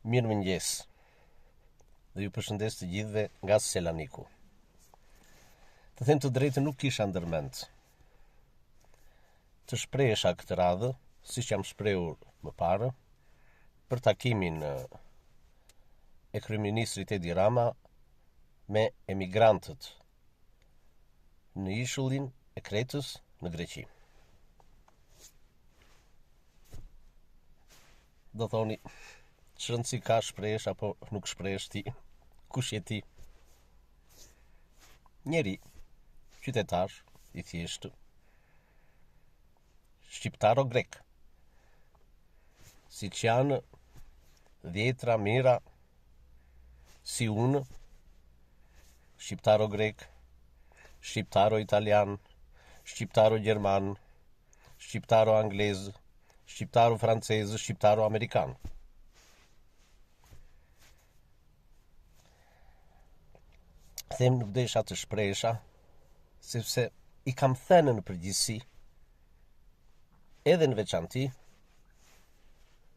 Mirëmëngjes. Dhe ju përshëndes të gjithëve nga Selaniku. Të them të drejtën, nuk kisha ndërmend të shprehesha këtë radhë, siç jam shprehur më parë, për takimin e kryeministrit Edi Rama me emigrantët në ishullin e Kretës në Greqi. Do thoni, çrëndësi ka shprehesh apo nuk shprehesh ti? Kush je ti? Njeri, qytetar, i thjeshtë, shqiptar o grek, si që janë dhjetra mira, si unë, shqiptar o grek, shqiptar o italian, shqiptar o gjerman, shqiptar o anglez, shqiptar o francez, shqiptar o amerikan. Them nuk desha të shpresha, sepse i kam thënë në përgjithësi, edhe në veçanti,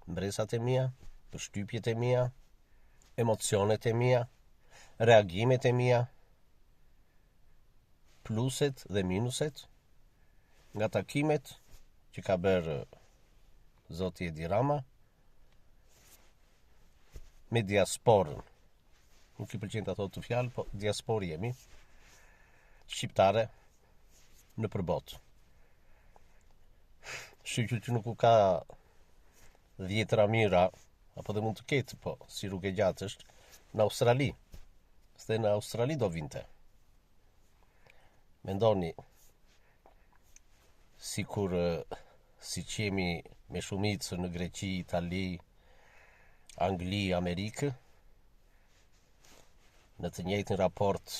mbresat e mia, përshtypjet e mia, emocionet e mia, reagimet e mia, pluset dhe minuset, nga takimet që ka bërë Zoti Edi Rama me diasporën. Nuk i pëlqen të thotë të fjalë, po diasporë jemi, shqiptare në përbot. Shqyqyr që nuk u ka dhjetra mira, apo dhe mund të ketë, po si rrugë e gjatë është, në Australi. Ste në Australi do vinte. Mendoni, si që jemi me shumicë në Greqi, Itali, Angli, Amerikë, në të njëjtin raport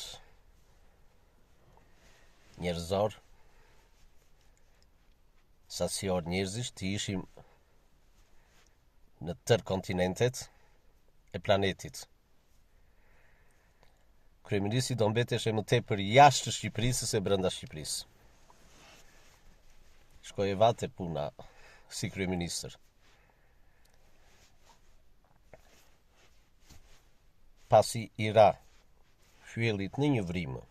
njerëzor, sasior njerëzish, të ishim në tërë kontinentet e planetit. Kryeministri do mbeteshe më tepër jashtë Shqipërisë se brenda Shqipërisë. Shkoj e vate puna si kryeministër. Pasi i ra fyllit në një vrimë,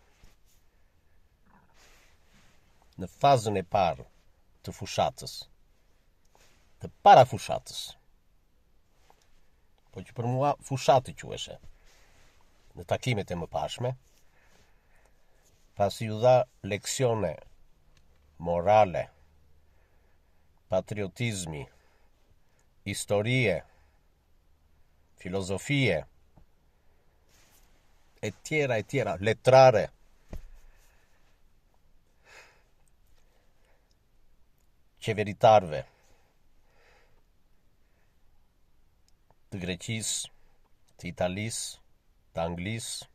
në fazën e parë të fushatës, të para fushatës, po që për mua fushatë quheshe, në takimet e mëpashme, pasi ju dha leksione morale, patriotizmi, historie, filozofie, e tjera, letrare, qeveritarve, të Greqisë, të Italisë, të Anglisë,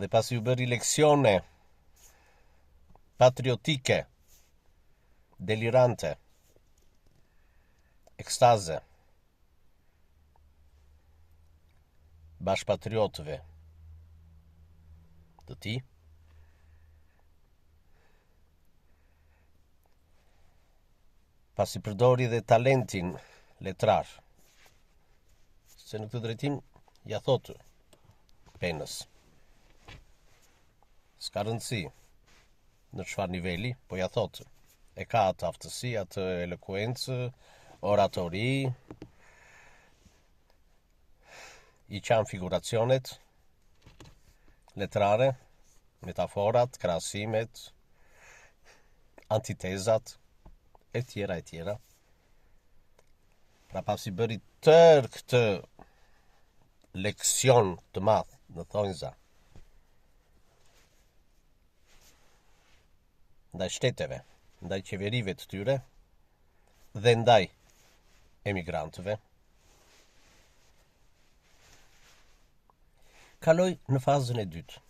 dhe pasi u bëri leksione patriotike, delirante, ekstaze, bashkëpatriotëve të ti, pasi përdori dhe talentin letrar, se në këtë drejtim ja thotë penës. S'ka rëndësi në çfarë niveli, po ja thotë, e ka atë aftësi, atë elokuencë, oratori, i qanë figuracionet, letrare, metaforat, krahasimet, antitezat, e tjera. Pra pasi bëri tërë këtë leksion të madh në thonjza, ndaj shteteve, ndaj qeverive të tyre, dhe ndaj emigrantëve, kaloj në fazën e dytë.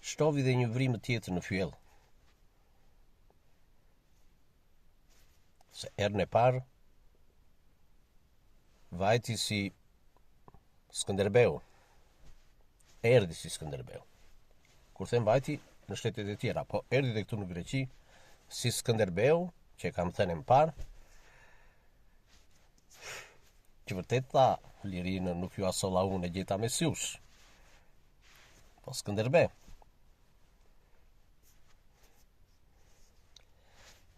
Shtovi dhe një vrimë tjetër në fyell. Se erën e parë, vajti si Skënderbeu. Erdhi si Skënderbeu. Kur them vajti në shtetet e tjera, po erdhi dhe këtu në Greqi, si Skënderbeu, që kam thënë më parë, që vërtet tha, lirinë nuk ju asolla unë e gjeta me syush. Po Skënderbeu.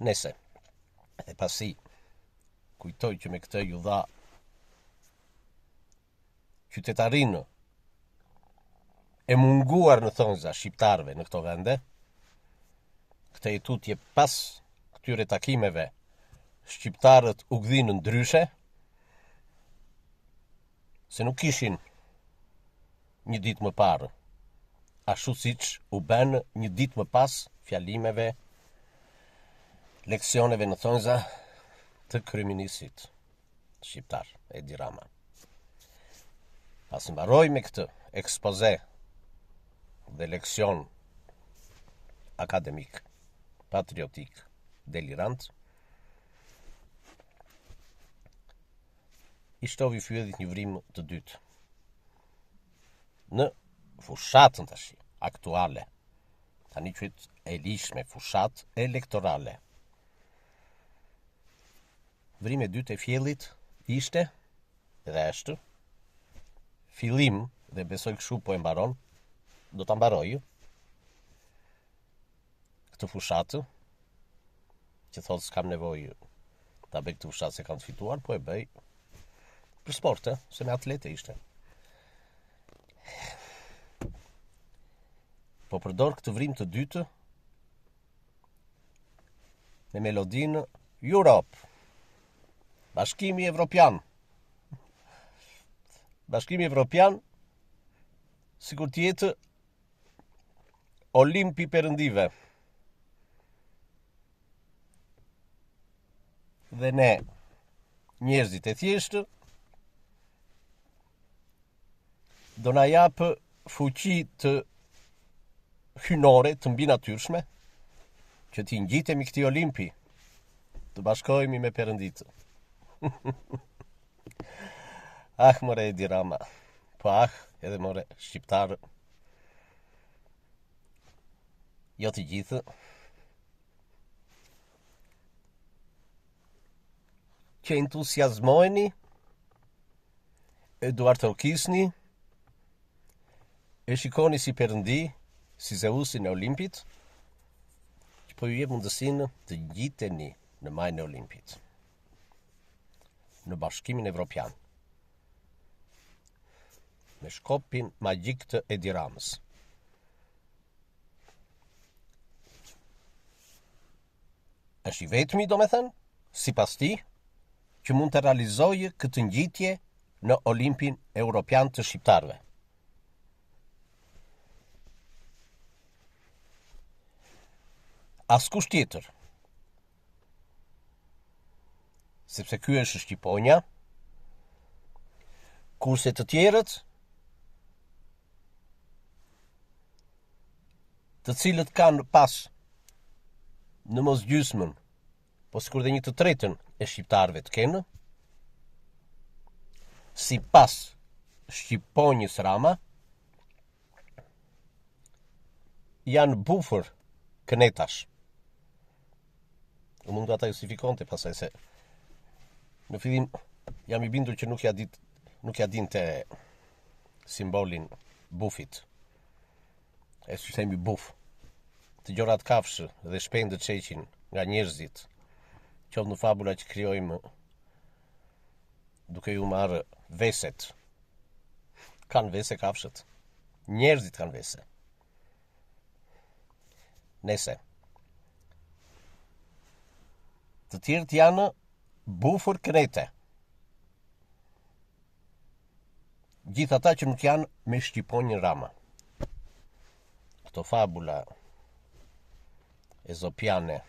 Nese, e pasi, kujtoj që me këtë ju dha qytetarinë e munguar në thonjza shqiptarëve në këto vende, këtë e tutje pas këtyre takimeve, shqiptarët u gdhinë ndryshe, se nuk kishin një ditë më parë, ashtu siç u bën një ditë më pas fjalimeve, leksioneve në thonjza të kryeministit shqiptar, Edi Rama. Pas mbaroj me këtë ekspoze dhe leksion akademik, patriotik, delirant, i shtovi fyedhit një vrim të dytë. Në fushatën tash aktuale, tani quhet e lishme fushat elektorale. Vrimi i dytë e fjellit ishte dhe është fillim, dhe besoj kështu po e mbaron, do ta mbaroj këtë fushatë, që thotë s'kam nevojë ta bëj këtë fushatë se kam të fituar, po e bëj për sport, se me atlete ishte. Po përdor këtë vrim të dytë me melodinë Europe, Bashkimi Evropian. Bashkimi Evropian, sikur të jetë Olimpi Perëndive. Dhe ne, njerëzit e thjeshtë, do na japë fuqi të hynore, të mbinatyrshme, që t'i ngjitemi këtij Olimpi, të bashkohemi me Perënditë. Ah, more Edi Rama, po edhe more shqiptarë, jo të gjithë, që entuziazmoheni, e duartërkisni, e shikoni si Perëndi, si Zeusin e Olimpit, që po ju jep mundësinë të ngjiteni në majën e Olimpit, në Bashkimin Evropian, me shkopin magjik të Edi Ramës. Është i vetmi, domethënë, sipas tij, që mund të realizojë këtë ngjitje në Olimpin Evropian të shqiptarëve. Askush tjetër, sepse ky është Shqiponja, kurse të tjerët, të cilët kanë pas në mos gjysmën, po sikur dhe një të tretën e shqiptarëve të kenë, si pas Shqiponjës Rama, janë bufër kënetash. U mundu ata justifikonte pasaj se në fillim jam i bindur që nuk ja dinte simbolin bufit. E si themi buf. Të gjorat kafshë dhe shpendët sheqin nga njerëzit, qoftë në fabula që krijojmë duke ju marrë veset. Kanë vese kafshët. Njerëzit kanë vese. Nese. Të tjerët janë bufër kënete. Gjithë ata që nuk janë me Shqiponjën Rama. Këto fabula ezopiane,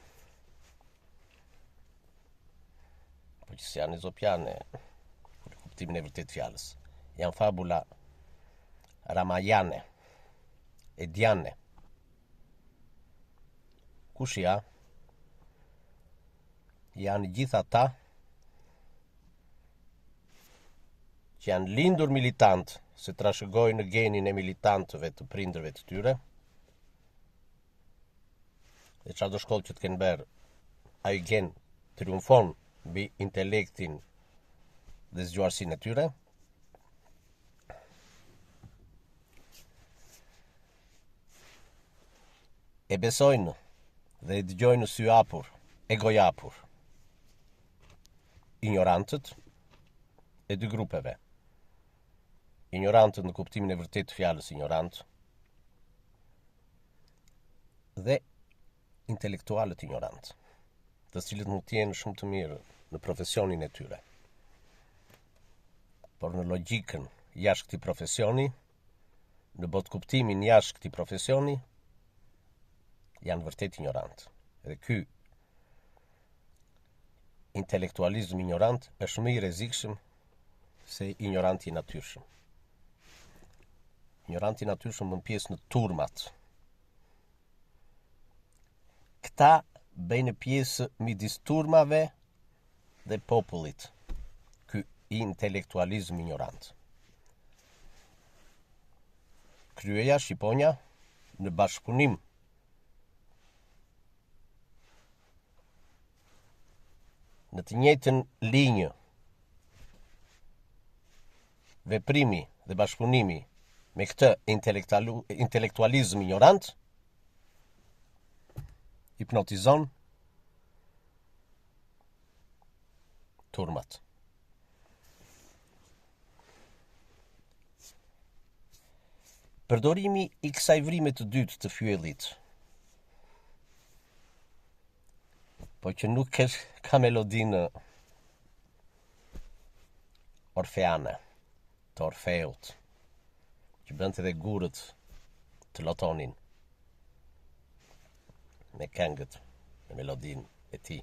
po që janë ezopiane, për kuptimin e vërtet fjalës, janë fabula ramajane, ediane. Kush janë gjithë ata që janë lindur militant, se trashëgojnë në genin e militantëve të prindërve të tyre, dhe çdo shkollë që të kenë bërë, ai gen triumfon mbi intelektin dhe zgjuarsinë e tyre. E besojnë dhe e dëgjojnë sy hapur, e gojë hapur, ignorantët e dy grupeve. Ignorantët në kuptimin e vërtet të fjalës ignorant dhe intelektualët ignorant, të cilët mund të jenë shumë të mirë në profesionin e tyre, por në logjikën jashtë këtij profesioni, në botë kuptimin jashtë këtij profesioni, janë vërtet ignorant. Dhe ky intelektualizëm ignorant është më i rrezikshëm se ignoranti i natyrshëm. Ignoranti i natyrshëm bën pjesë në turmat. Këta bëjnë pjesë midis turmave dhe popullit. Ky intelektualizëm ignorant. Kryeja, Shqiponja, në bashkëpunim në të njëjtën linjë veprimi dhe bashkëpunimi me këtë intelektualizëm ignorant hipnotizon turmat. Përdorimi i kësaj vrime të dytë të fjellit, po që nuk ka melodinë orfeane, të Orfeut, që bënte edhe gurët të lotonin me këngët, me melodinë e tij.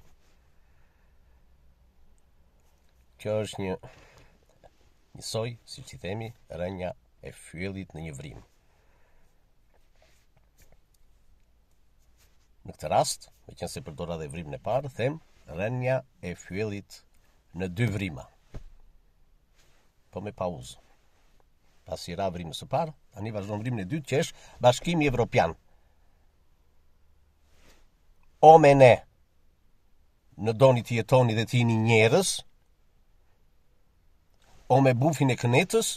Kjo është një soi, siç i themi, rënja e fjellit në një vrim. Në këtë rast, meqense përdora dhe vrimën e parë, them rënja e fjellit në dy vrima. Po me pauzë. Pasi ra vrimës së parë, tani vazhdon vrimën e dytë, që është Bashkimi Evropian. O me ne, në doni të jetoni dhe të jeni njerëz, o me bufin e kënetës,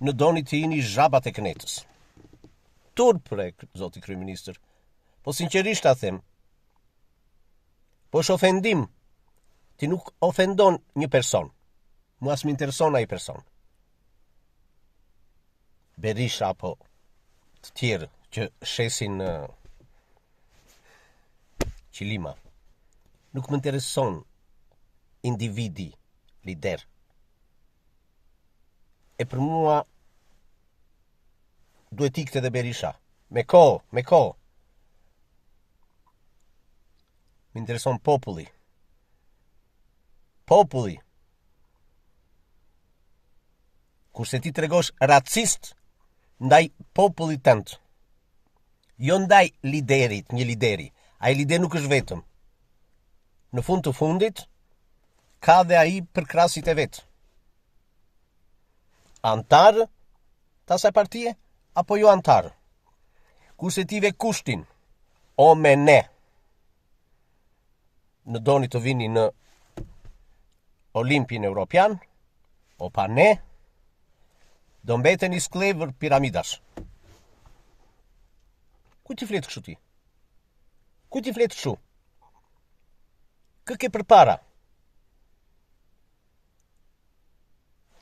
në doni të jeni zhabat e kënetës. Turp, zoti kryeministër, po sinqerisht ta them, po është ofendim, ti nuk ofendon një person, mua s'më intereson ai person. Berisha apo të tjerë që shesin qilima, nuk më intereson individi, lider. E për mua duhet ikte dhe Berisha. Me kohë. Më intereson populli. Kurse ti tregosh racist ndaj popullit tënd, jo ndaj liderit, një lideri. Ai lider nuk është vetëm. Në fund të fundit, ka dhe ai përkrasit e vet. Antar të asaj partie, apo jo antar. Kurse ti ve kushtin, o me ne, në doni të vini në Olimpin Evropian, o pa ne, do mbeteni sklevër piramidash. Ku ti flet kështu ti? Ku ti flet kështu? Kë ke përpara?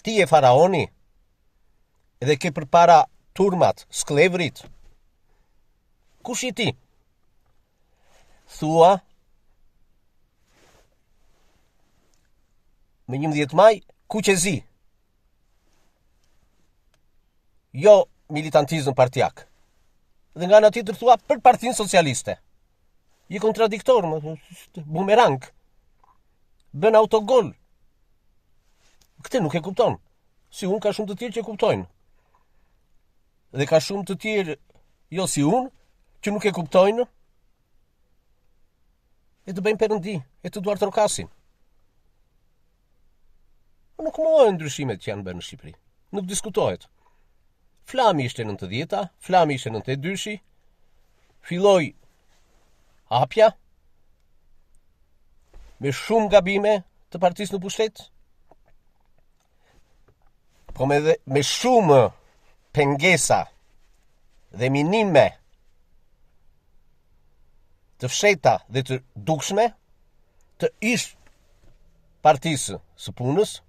Ti e faraoni? Edhe ke përpara turmat, sklevrit? Kush je ti? Thua me 11 maj, kuqezi. Jo militantizëm partijak. Dhe nga në tjetër thua për Partinë Socialiste. Je kontradiktor, bumerang. Bën autogol. Këtë nuk e kupton. Si unë ka shumë të tjerë që kuptojnë. Dhe ka shumë të tjerë, jo si unë, që nuk e kuptojnë. E të bëjmë Perëndi, e të Duart Rokasin. Nuk mohojnë ndryshimet që janë bërë në Shqipëri. Nuk diskutohet. Flami ishte 90-ta, Flami ishte 92-shi, filloi hapja me shumë gabime të partisë në pushtet, po me shumë pengesa dhe minime të fsheta dhe të dukshme të ish partisë së punës,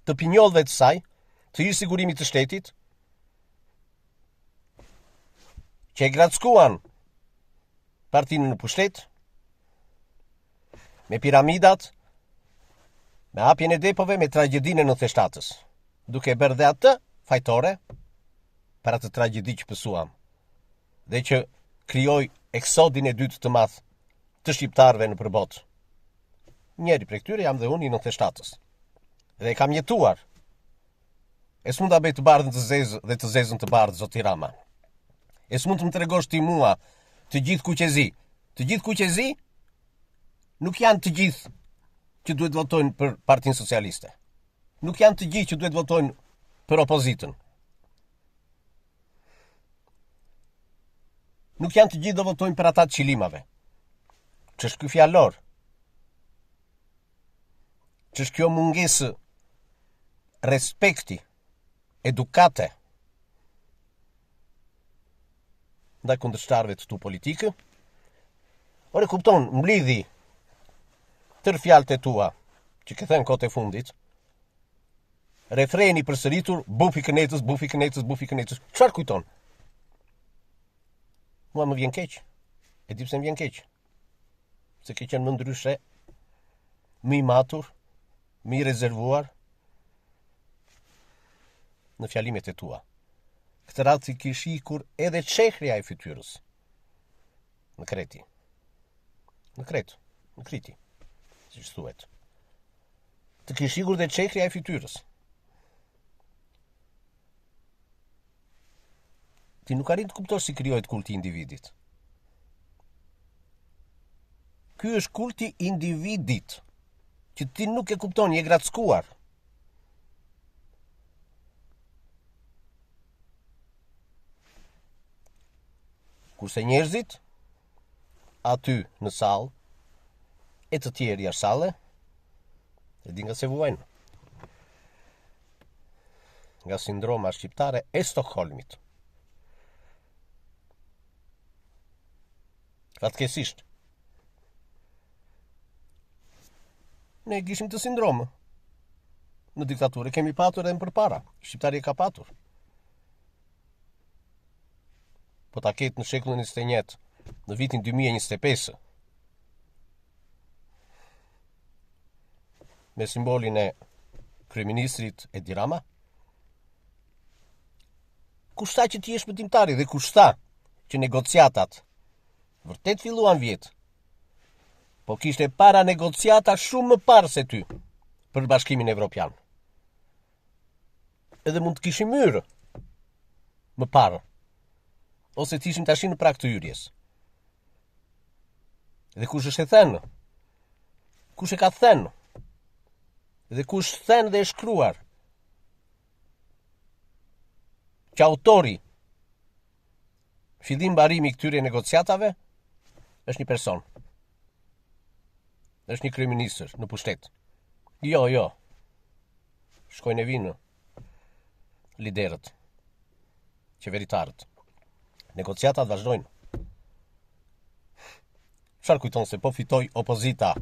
të pinjollëve të saj, të ish sigurimit të shtetit, që e grackuan partinë në pushtet, me piramidat, me hapjen e depove, me tragjedinë e 97-s, duke bërë dhe atë fajtore për atë tragjedi që pësuam, dhe që krijoi eksodin e dytë të madh të shqiptarëve në përbot. Njeri prej këtyre jam dhe unë i 97-s. Dhe e kam jetuar. E s'mund ta bëj të bardhën të zezë dhe të zezën të bardhë, zoti Rama. E s'mund të më tregosh ti mua të gjithë kuqezi. Të gjithë kuqezi nuk janë të gjithë që duhet votojnë për Partinë Socialiste. Nuk janë të gjithë që duhet votojnë për opozitën. Nuk janë të gjithë do votojnë për ata të qilimave. Ç'është ky fjalor? Ç'është kjo mungesë respekti, edukate ndaj kundërshtarëve të tu politikë? Ore kupton, mblidhi tërë fjalët e tua, që ke thënë kohët e fundit, refreni përsëritur, bufi kënetës, bufi kënetës, bufi kënetës. Çfarë kujton? Mua më vjen keq. E di pse më vjen keq. Se ke qenë më ndryshe, më i matur, më i rezervuar në fjalimet e tua. Këtë radhë si kish ikur edhe çehria e fytyrës. Në kreti. Në kret, në kriti, siç thuhet. Të kish ikur dhe çehria e fytyrës. Ti nuk arrin të kuptosh si krijohet kulti i individit. Ky është kulti i individit, që ti nuk e kupton, je grackuar. Kurse njerëzit, aty në sallë, e të tjerë jashtë sallë, e di nga se vuajnë. Nga sindroma shqiptare e Stockholmit. Fatkeqësisht. Ne kishim të sindromë. Në diktaturë kemi patur edhe më përpara. Shqiptari e ka patur. Po ta ketë në shekullin 21, në vitin 2025, me simbolin e kryeministrit Edi Rama, kushta që ti je shpëtimtari dhe kushta që negociatat vërtet filluan vjet, po kishte para negociata shumë më parë se ty për Bashkimin Evropian. Edhe mund të kishim hyrë më parë, ose të ishim tash në prag të hyrjes. Dhe kush është e thënë? Kush e ka thënë? Dhe kush thënë dhe e shkruar? Që autori fillim mbarimi këtyre negociatave është një person. Është një kryeministër në pushtet. Jo. Shkojnë e vinë liderët, qeveritarët. Negociatat vazhdojnë. Çfarë kujton se po fitoj opozita,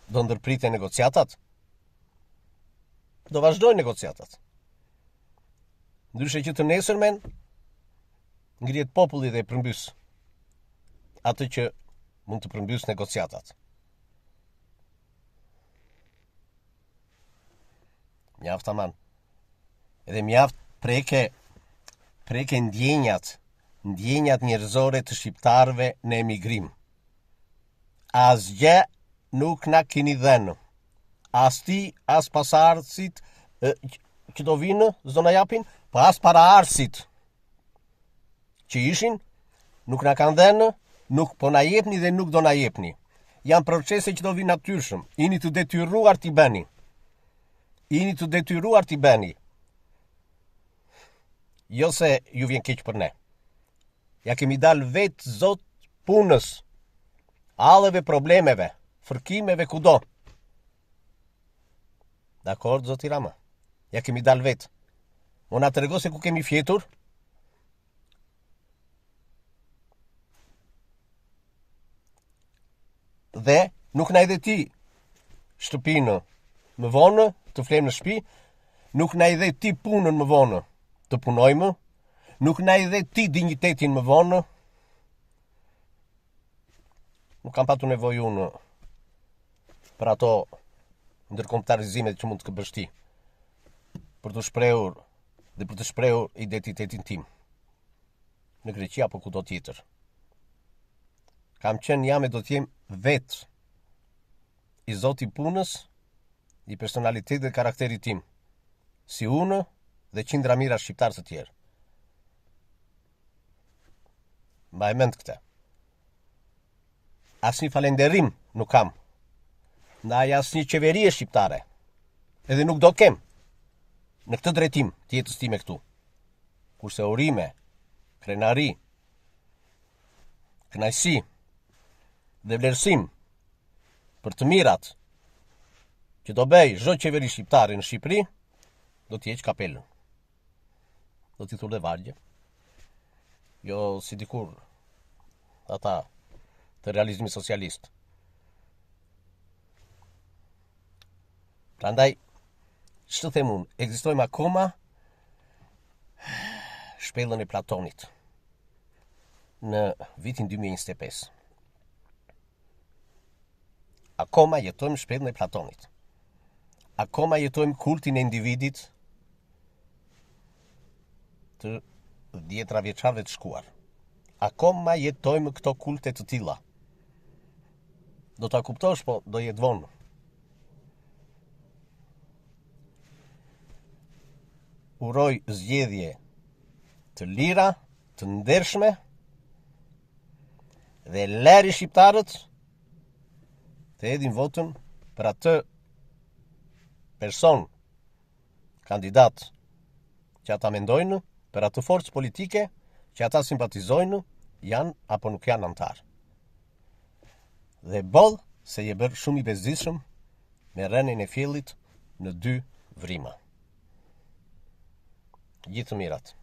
do ndërpriten negociatat? Do vazhdojnë negociatat. Ndryshe që të nesërmen ngrihet populli dhe përmbys atë që mund të përmbys negociatat. Mjaft aman. Edhe mjaft preke ndjenjat njerëzore të shqiptarëve në emigrim. Asgjë nuk na keni dhënë. As ti, as pasardhësit që do vinë, s'do na japin, po as paraardhësit që ishin, nuk na kanë dhënë, nuk po na jepni dhe nuk do na jepni. Janë procese që do vinë natyrshëm. Jeni të detyruar t'i bëni. Jo se ju vjen keq për ne. Ja kemi dalë vetë zot punës, alleve problemeve, fërkimeve kudo. Dakord, zoti Rama? Ja kemi dalë vetë. Mo na të rego se ku kemi fjetur? Dhe nuk na edhe ti shtëpinë më vonë, të flem në shtëpi, nuk na edhe ti punën më vonë, të punojmë, nuk na edhe ti dignitetin më vonë. Nuk kam patu nevojë unë për ato ndërkombëtarizimet që mund të bësh ti, për të shprehur dhe për të shprehur identitetin tim në Greqi apo kudo tjetër. Kam qenë jam e do t'jem vetë i zoti punës, i personalitet dhe karakterit tim, si unë dhe qindra mira shqiptarë të tjerë. Mbaj mend këtë. Asnjë falenderim nuk kam ndaj asnjë qeverie shqiptare, edhe nuk do kem në këtë drejtim të jetës time këtu. Kurse urime, krenari, kënaqësi dhe vlerësim për të mirat që do bëj çdo qeveri shqiptare në Shqipëri, do t'i heq kapelën. Do t'i thurë dhe vargje. Jo si dikur ata të realizmi socialist. Prandaj, që të them unë, ekzistojmë akoma shpellën e Platonit në vitin 2025. Akoma jetojmë shpellën e Platonit. Akoma jetojmë kultin e individit të 10 vjeçarëve të shkuar. Akoma jetojmë këto kulte të tilla. Do ta kuptosh, po do jetë vonë. Uroj zgjedhje të lira, të ndershme dhe lëri shqiptarët të hedhin votën për atë person, kandidat që ata mendojnë, për atë forcë politike që ata simpatizojnë, janë apo nuk janë antar. Dhe boll se je bërë shumë i bezdishëm me rënien e fjellit në 2 vrima. Gjithë të mirat.